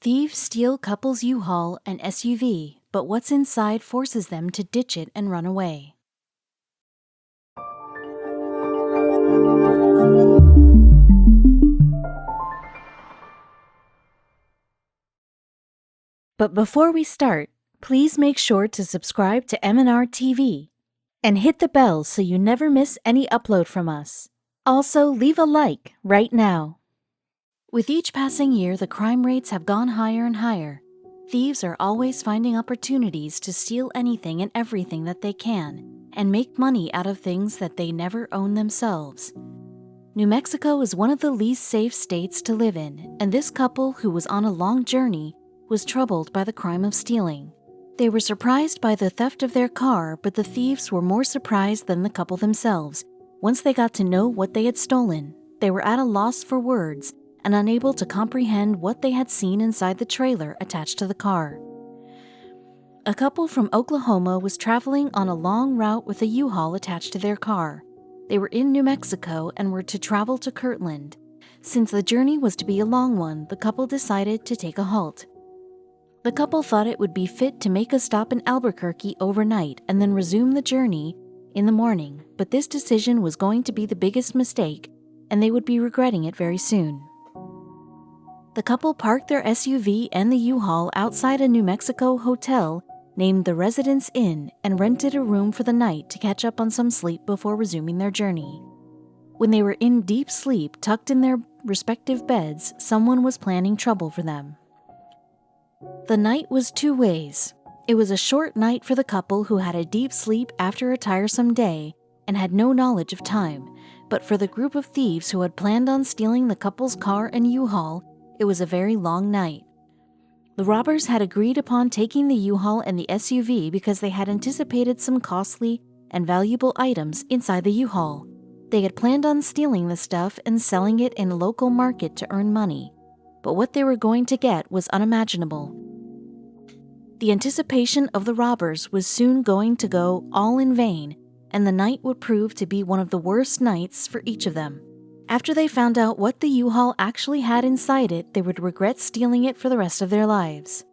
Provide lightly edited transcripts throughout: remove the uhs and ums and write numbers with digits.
Thieves steal couple's U-Haul and SUV, but what's inside forces them to ditch it and run away. But before we start, please make sure to subscribe to m&rtv and hit the bell so you never miss any upload from us. Also, leave a like right now. With each passing year, the crime rates have gone higher and higher. Thieves are always finding opportunities to steal anything and everything that they can and make money out of things that they never own themselves. New Mexico is one of the least safe states to live in, and this couple, who was on a long journey, was troubled by the crime of stealing. They were surprised by the theft of their car, but the thieves were more surprised than the couple themselves. Once they got to know what they had stolen, they were at a loss for words and unable to comprehend what they had seen inside the trailer attached to the car. A couple from Oklahoma was traveling on a long route with a U-Haul attached to their car. They were in New Mexico and were to travel to Kirtland. Since the journey was to be a long one, the couple decided to take a halt. The couple thought it would be fit to make a stop in Albuquerque overnight and then resume the journey in the morning, but this decision was going to be the biggest mistake, and they would be regretting it very soon. The couple parked their SUV and the U-Haul outside a New Mexico hotel named the Residence Inn and rented a room for the night to catch up on some sleep before resuming their journey. When they were in deep sleep, tucked in their respective beds, someone was planning trouble for them. The night was two ways. It was a short night for the couple who had a deep sleep after a tiresome day and had no knowledge of time, but for the group of thieves who had planned on stealing the couple's car and U-Haul, it was a very long night. The robbers had agreed upon taking the U-Haul and the SUV because they had anticipated some costly and valuable items inside the U-Haul. They had planned on stealing the stuff and selling it in a local market to earn money, but what they were going to get was unimaginable. The anticipation of the robbers was soon going to go all in vain, and the night would prove to be one of the worst nights for each of them. After they found out what the U-Haul actually had inside it, they would regret stealing it for the rest of their lives.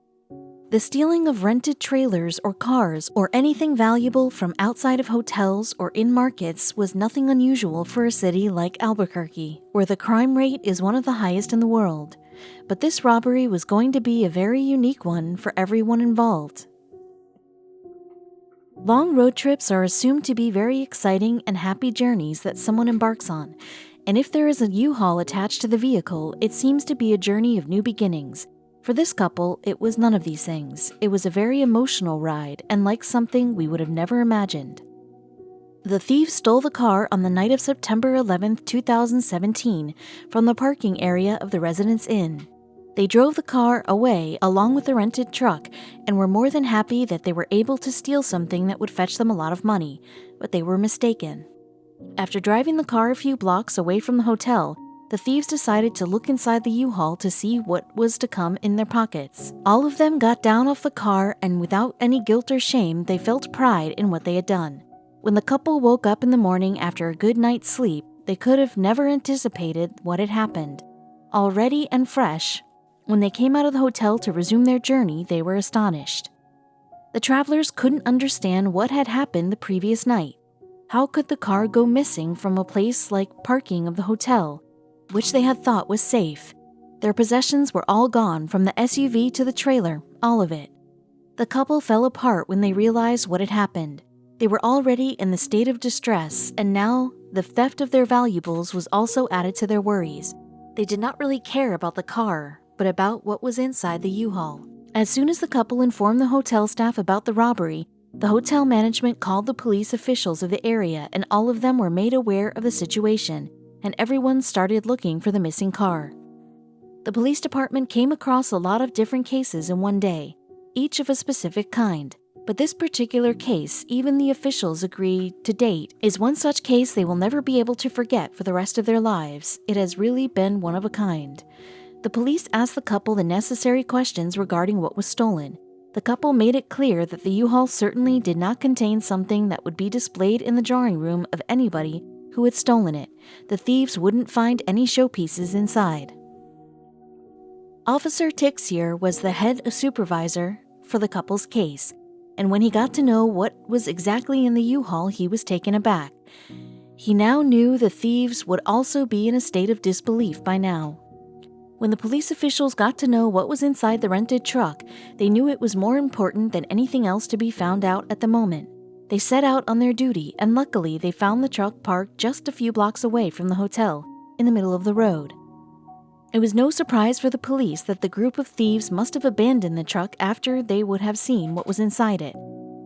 The stealing of rented trailers or cars or anything valuable from outside of hotels or in markets was nothing unusual for a city like Albuquerque, where the crime rate is one of the highest in the world. But this robbery was going to be a very unique one for everyone involved. Long road trips are assumed to be very exciting and happy journeys that someone embarks on. And if there is a U-Haul attached to the vehicle, it seems to be a journey of new beginnings. For this couple, it was none of these things. It was a very emotional ride, and like something we would have never imagined. The thieves stole the car on the night of September 11, 2017, from the parking area of the Residence Inn. They drove the car away along with the rented truck, and were more than happy that they were able to steal something that would fetch them a lot of money, but they were mistaken. After driving the car a few blocks away from the hotel, the thieves decided to look inside the U-Haul to see what was to come in their pockets. All of them got down off the car, and without any guilt or shame, they felt pride in what they had done. When the couple woke up in the morning after a good night's sleep, they could have never anticipated what had happened. All ready and fresh, when they came out of the hotel to resume their journey, they were astonished. The travelers couldn't understand what had happened the previous night. How could the car go missing from a place like parking of the hotel, which they had thought was safe? Their possessions were all gone, from the SUV to the trailer, all of it. The couple fell apart when they realized what had happened. They were already in the state of distress, and now the theft of their valuables was also added to their worries. They did not really care about the car, but about what was inside the U-Haul. As soon as the couple informed the hotel staff about the robbery, the hotel management called the police officials of the area, and all of them were made aware of the situation, and everyone started looking for the missing car. The police department came across a lot of different cases in one day, each of a specific kind. But this particular case, even the officials agree to date, is one such case they will never be able to forget for the rest of their lives. It has really been one of a kind. The police asked the couple the necessary questions regarding what was stolen. The couple made it clear that the U-Haul certainly did not contain something that would be displayed in the drawing room of anybody who had stolen it. The thieves wouldn't find any showpieces inside. Officer Tixier was the head supervisor for the couple's case, and when he got to know what was exactly in the U-Haul, he was taken aback. He now knew the thieves would also be in a state of disbelief by now. When the police officials got to know what was inside the rented truck, they knew it was more important than anything else to be found out at the moment. They set out on their duty, and luckily they found the truck parked just a few blocks away from the hotel, in the middle of the road. It was no surprise for the police that the group of thieves must have abandoned the truck after they would have seen what was inside it.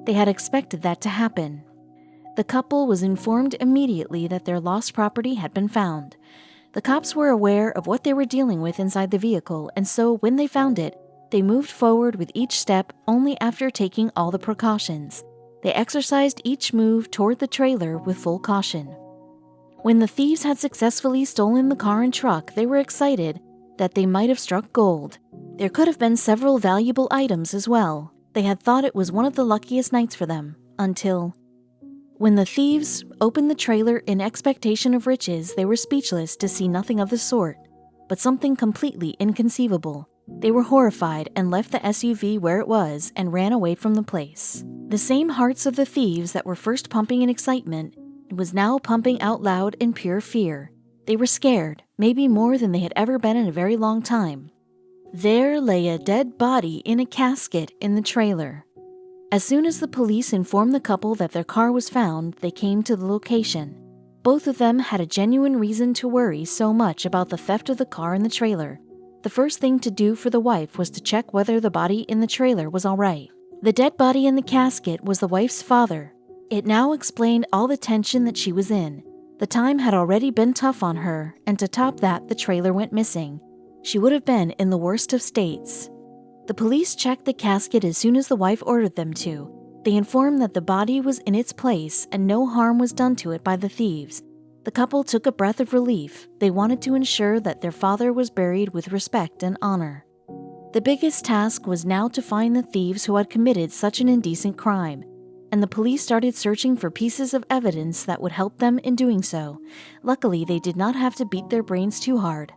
They had expected that to happen. The couple was informed immediately that their lost property had been found. The cops were aware of what they were dealing with inside the vehicle, and so when they found it, they moved forward with each step only after taking all the precautions. They exercised each move toward the trailer with full caution. When the thieves had successfully stolen the car and truck, they were excited that they might have struck gold. There could have been several valuable items as well. They had thought it was one of the luckiest nights for them, until... When the thieves opened the trailer in expectation of riches, they were speechless to see nothing of the sort, but something completely inconceivable. They were horrified and left the SUV where it was and ran away from the place. The same hearts of the thieves that were first pumping in excitement was now pumping out loud in pure fear. They were scared, maybe more than they had ever been in a very long time. There lay a dead body in a casket in the trailer. As soon as the police informed the couple that their car was found, they came to the location. Both of them had a genuine reason to worry so much about the theft of the car and the trailer. The first thing to do for the wife was to check whether the body in the trailer was all right. The dead body in the casket was the wife's father. It now explained all the tension that she was in. The time had already been tough on her, and to top that, the trailer went missing. She would have been in the worst of states. The police checked the casket as soon as the wife ordered them to. They informed that the body was in its place and no harm was done to it by the thieves. The couple took a breath of relief. They wanted to ensure that their father was buried with respect and honor. The biggest task was now to find the thieves who had committed such an indecent crime, and the police started searching for pieces of evidence that would help them in doing so. Luckily, they did not have to beat their brains too hard.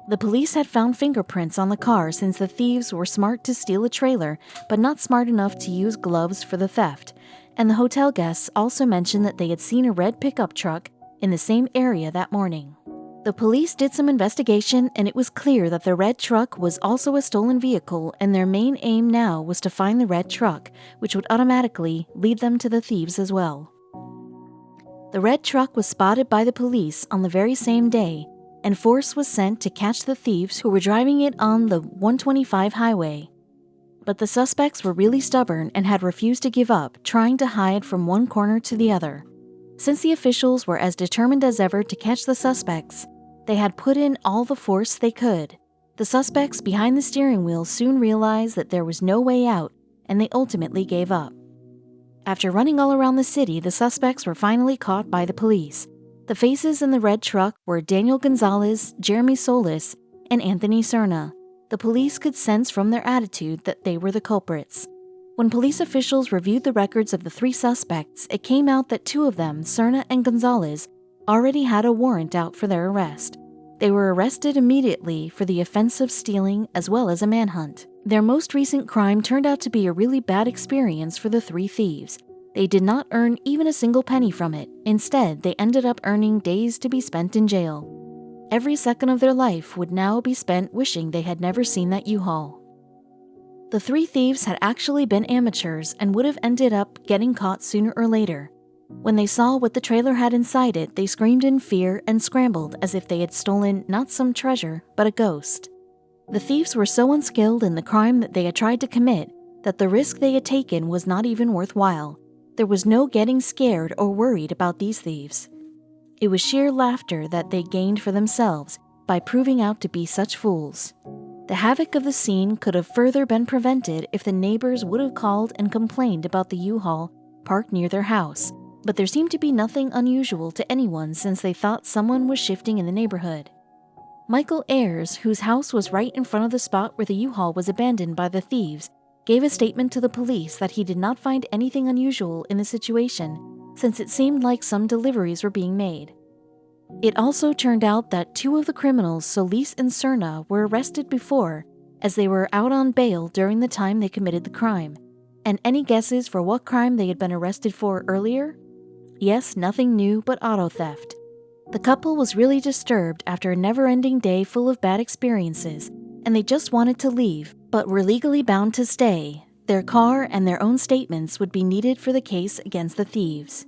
The police had found fingerprints on the car since the thieves were smart to steal a trailer, but not smart enough to use gloves for the theft. And the hotel guests also mentioned that they had seen a red pickup truck in the same area that morning. The police did some investigation, and it was clear that the red truck was also a stolen vehicle, and their main aim now was to find the red truck, which would automatically lead them to the thieves as well. The red truck was spotted by the police on the very same day, and force was sent to catch the thieves who were driving it on the 125 highway. But the suspects were really stubborn and had refused to give up, trying to hide from one corner to the other. Since the officials were as determined as ever to catch the suspects, they had put in all the force they could. The suspects behind the steering wheel soon realized that there was no way out, and they ultimately gave up. After running all around the city, the suspects were finally caught by the police. The faces in the red truck were Daniel Gonzalez, Jeremy Solis, and Anthony Cerna. The police could sense from their attitude that they were the culprits. When police officials reviewed the records of the three suspects, it came out that two of them, Cerna and Gonzalez, already had a warrant out for their arrest. They were arrested immediately for the offense of stealing as well as a manhunt. Their most recent crime turned out to be a really bad experience for the three thieves. They did not earn even a single penny from it. Instead, they ended up earning days to be spent in jail. Every second of their life would now be spent wishing they had never seen that U-Haul. The three thieves had actually been amateurs and would have ended up getting caught sooner or later. When they saw what the trailer had inside it, they screamed in fear and scrambled as if they had stolen not some treasure, but a ghost. The thieves were so unskilled in the crime that they had tried to commit that the risk they had taken was not even worthwhile. There was no getting scared or worried about these thieves. It was sheer laughter that they gained for themselves by proving out to be such fools. The havoc of the scene could have further been prevented if the neighbors would have called and complained about the U-Haul parked near their house, but there seemed to be nothing unusual to anyone since they thought someone was shifting in the neighborhood. Michael Ayers, whose house was right in front of the spot where the U-Haul was abandoned by the thieves, gave a statement to the police that he did not find anything unusual in the situation, since it seemed like some deliveries were being made. It also turned out that 2 of the criminals, Solis and Serna, were arrested before, as they were out on bail during the time they committed the crime. And any guesses for what crime they had been arrested for earlier? Yes, nothing new but auto theft. The couple was really disturbed after a never-ending day full of bad experiences, and they just wanted to leave, but were legally bound to stay. Their car and their own statements would be needed for the case against the thieves.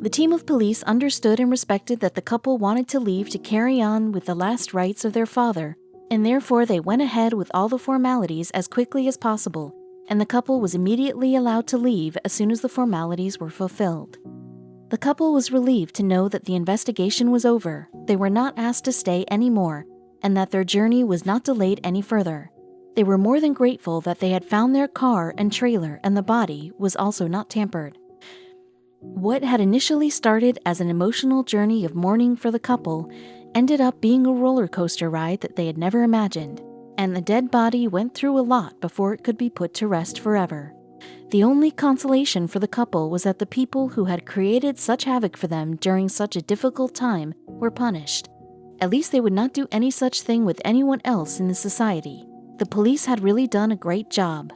The team of police understood and respected that the couple wanted to leave to carry on with the last rites of their father, and therefore they went ahead with all the formalities as quickly as possible, and the couple was immediately allowed to leave as soon as the formalities were fulfilled. The couple was relieved to know that the investigation was over, they were not asked to stay anymore, and that their journey was not delayed any further. They were more than grateful that they had found their car and trailer, and the body was also not tampered. What had initially started as an emotional journey of mourning for the couple ended up being a roller coaster ride that they had never imagined, and the dead body went through a lot before it could be put to rest forever. The only consolation for the couple was that the people who had created such havoc for them during such a difficult time were punished. At least they would not do any such thing with anyone else in the society. The police had really done a great job.